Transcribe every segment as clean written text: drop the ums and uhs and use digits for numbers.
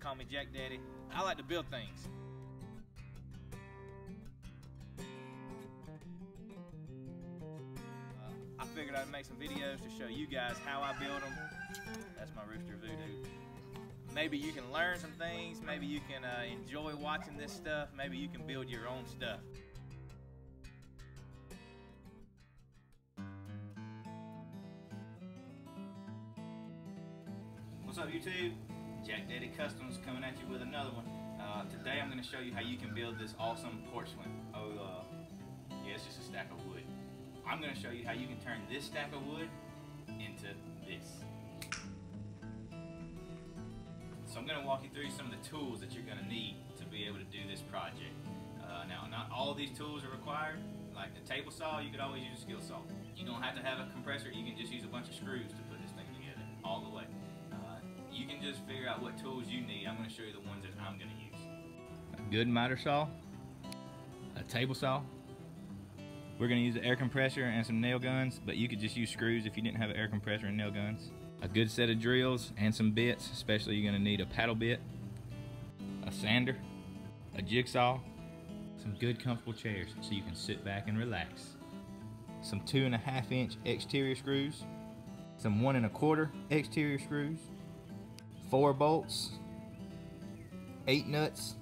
call me Jack Daddy. I like to build things. I figured I'd make some videos to show you guys how I build them. That's my rooster voodoo. Maybe you can learn some things, maybe you can enjoy watching this stuff, maybe you can build your own stuff. What's up YouTube? Jack Daddy Customs coming at you with another one. Today I'm going to show you how you can build this awesome porch swing. Yeah, it's just a stack of wood. I'm going to show you how you can turn this stack of wood into this. So I'm going to walk you through some of the tools that you're going to need to be able to do this project. Now, not all of these tools are required. Like the table saw, you could always use a skill saw. You don't have to have a compressor, you can just use a bunch of screws to put this thing together, all the way. You can just figure out what tools you need. I'm going to show you the ones that I'm going to use. A good miter saw, a table saw. We're going to use an air compressor and some nail guns, but you could just use screws if you didn't have an air compressor and nail guns. A good set of drills and some bits, especially you're going to need a paddle bit, a sander, a jigsaw, some good comfortable chairs so you can sit back and relax, some 2.5 inch exterior screws, some 1 1/4 exterior screws, 4 bolts, 8 nuts,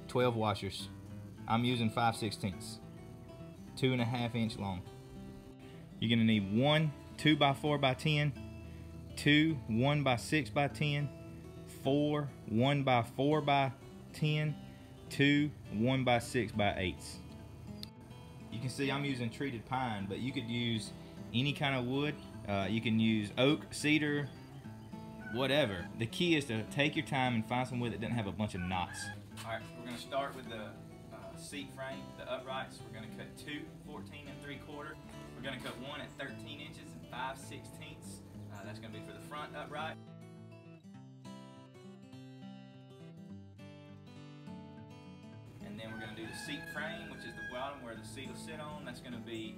12 washers. I'm using 5/16, 2.5 inch long. You're going to need 1 2x4x10, 2 1x6x10, 4 1x4x10, 2 1x6x8s. You can see I'm using treated pine, but you could use any kind of wood. You can use oak, cedar, whatever. The key is to take your time and find some wood that doesn't have a bunch of knots. Alright, so we're going to start with the seat frame, the uprights. We're going to cut 2 14 3/4. We're going to cut 1 at 13 inches and 5/16. That's going to be for the front upright. And then we're going to do the seat frame, which is the bottom where the seat will sit on. That's going to be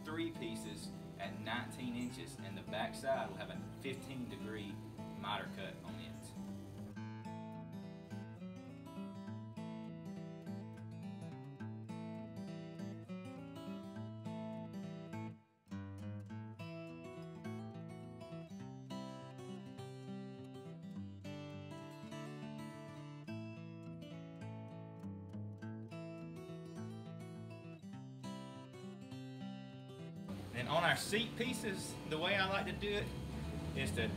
3 pieces at 19 inches, and the back side will have a 15-degree miter cut on it. Then on our seat pieces, the way I like to do it is to,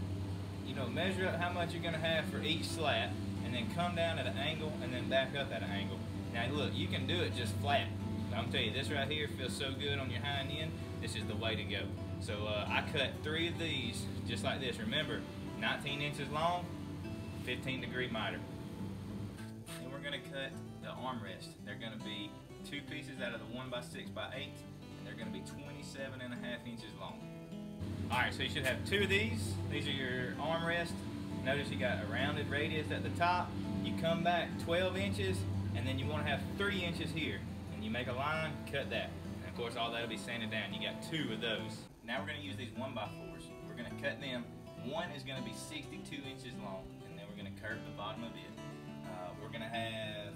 measure up how much you're going to have for each slat, and then come down at an angle, and then back up at an angle. Now look, you can do it just flat. I'm telling you, this right here feels so good on your hind end. This is the way to go. So I cut 3 of these just like this. Remember, 19 inches long, 15-degree miter. And we're going to cut the armrest. They're going to be 2 pieces out of the 1x6x8. They're going to be 27.5 inches long. Alright, so you should have 2 of these. These are your armrests. Notice you got a rounded radius at the top. You come back 12 inches, and then you want to have 3 inches here. And you make a line, cut that. And of course, all that will be sanded down. You got 2 of those. Now we're going to use these 1x4s. We're going to cut them. One is going to be 62 inches long, and then we're going to curve the bottom of it. We're going to have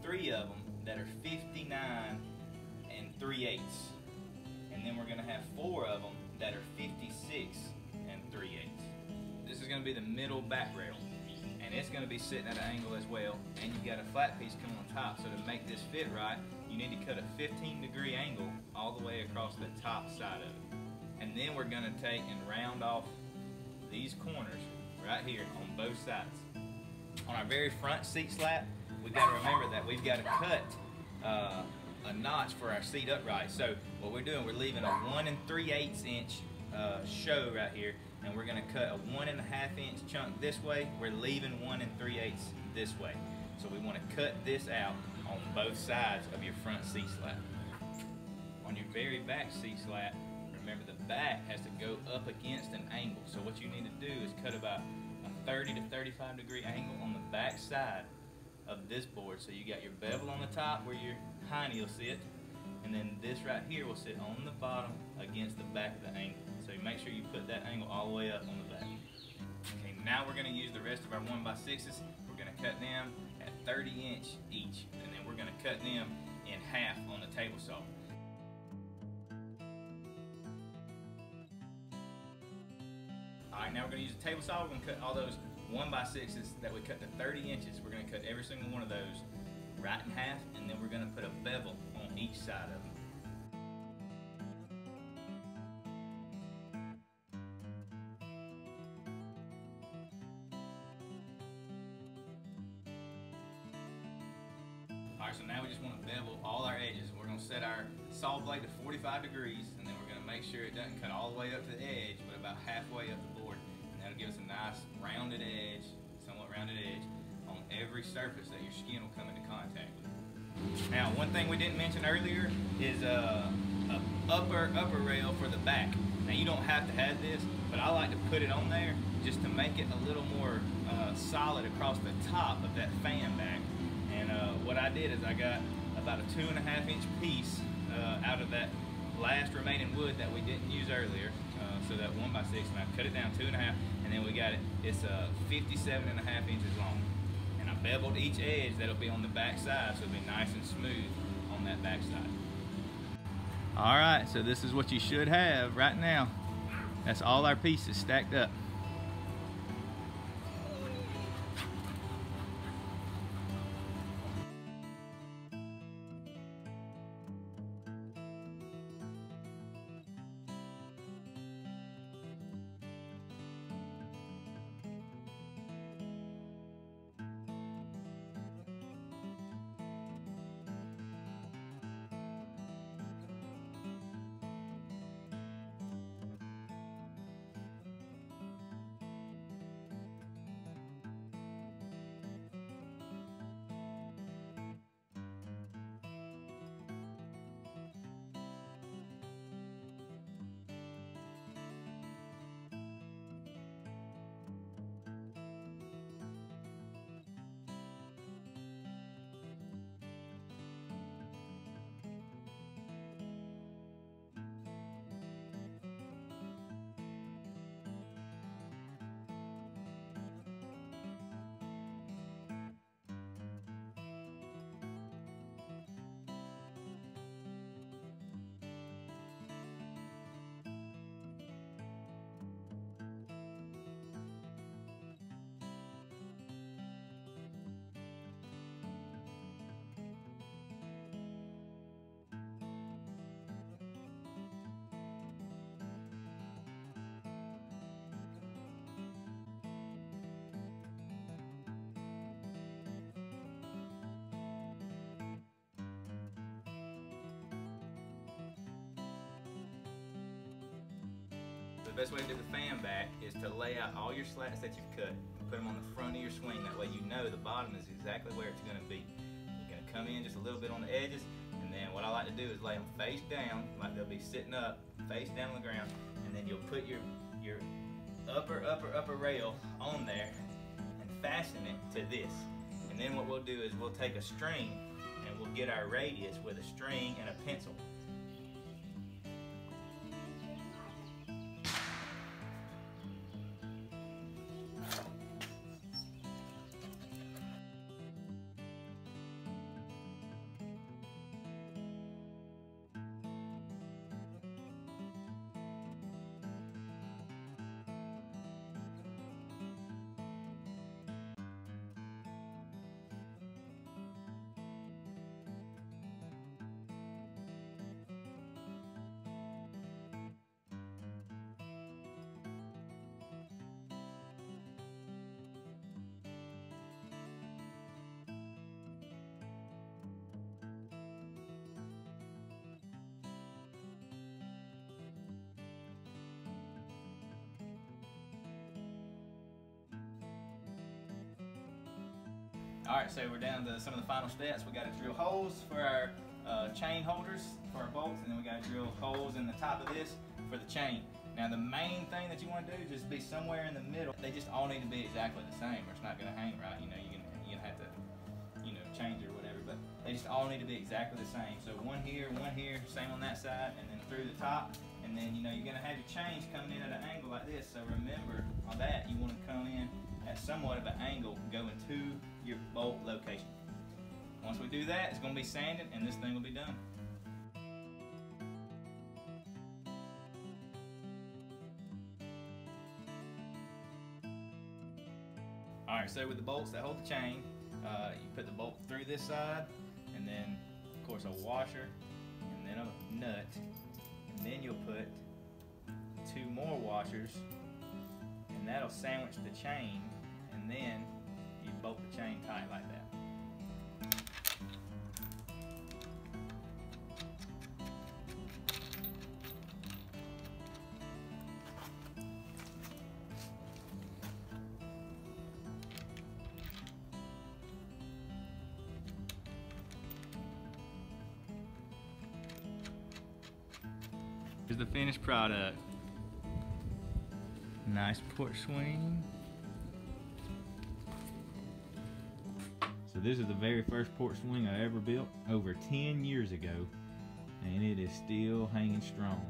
3 of them that are 59 3/8, and then we're going to have 4 of them that are 56 3/8. This is going to be the middle back rail, and it's going to be sitting at an angle as well, and you've got a flat piece coming on top. So to make this fit right, you need to cut a 15-degree angle all the way across the top side of it. And then we're going to take and round off these corners right here on both sides. On our very front seat slat, we've got to remember that we've got to cut a notch for our seat upright. So what we're doing, we're leaving a 1 3/8 inch show right here, and we're going to cut a 1.5 inch chunk this way. We're leaving 1 3/8 this way. So we want to cut this out on both sides of your front seat slat. On your very back seat slat, remember the back has to go up against an angle. So what you need to do is cut about a 30 to 35-degree angle on the back side of this board. So you got your bevel on the top where your hiney will sit, and then this right here will sit on the bottom against the back of the angle. So you make sure you put that angle all the way up on the back. Okay, now we're gonna use the rest of our 1x6s. We're gonna cut them at 30" each, and then we're gonna cut them in half on the table saw. Alright, now we're gonna use the table saw. We're gonna cut all those 1x6s that we cut to 30 inches. We're gonna cut every single one of those right in half, and then we're gonna put a bevel on each side of them. Alright, so now we just want to bevel all our edges. We're going to set our saw blade to 45 degrees, and then we're going to make sure it doesn't cut all the way up to the edge, but about halfway up the board. And that'll give us a nice rounded edge, somewhat rounded edge, on every surface that your skin will come into contact with. Now, one thing we didn't mention earlier is a upper rail for the back. Now, you don't have to have this, but I like to put it on there just to make it a little more solid across the top of that fan back. And what I did is I got about a 2.5-inch piece out of that last remaining wood that we didn't use earlier. So that 1x6, and I cut it down 2.5, and then we got it. It's 57.5 inches long. And I beveled each edge that'll be on the back side, so it'll be nice and smooth on that back side. All right, so this is what you should have right now. That's all our pieces stacked up. The best way to do the fan back is to lay out all your slats that you've cut and put them on the front of your swing. That way you know the bottom is exactly where it's going to be. You're going to come in just a little bit on the edges, and then what I like to do is lay them face down, like they'll be sitting up, face down on the ground, and then you'll put your upper rail on there and fasten it to this. And then what we'll do is we'll take a string and we'll get our radius with a string and a pencil. Alright, so we're down to some of the final steps. We got to drill holes for our chain holders for our bolts, and then we got to drill holes in the top of this for the chain. Now the main thing that you want to do is just be somewhere in the middle. They just all need to be exactly the same, or it's not going to hang right. You know, you're gonna have to, change it or whatever. But they just all need to be exactly the same. So one here, same on that side, and then through the top. And then you're going to have your chains coming in at an angle like this. So remember on that, you want to come in at somewhat of an angle going to your bolt location. Once we do that, it's going to be sanded and this thing will be done. Alright, so with the bolts that hold the chain, you put the bolt through this side, and then of course a washer, and then a nut, and then you'll put 2 more washers, and that'll sandwich the chain, and then you bolt the chain tight like that. Here's the finished product. Nice porch swing. So this is the very first porch swing I ever built over 10 years ago, and it is still hanging strong.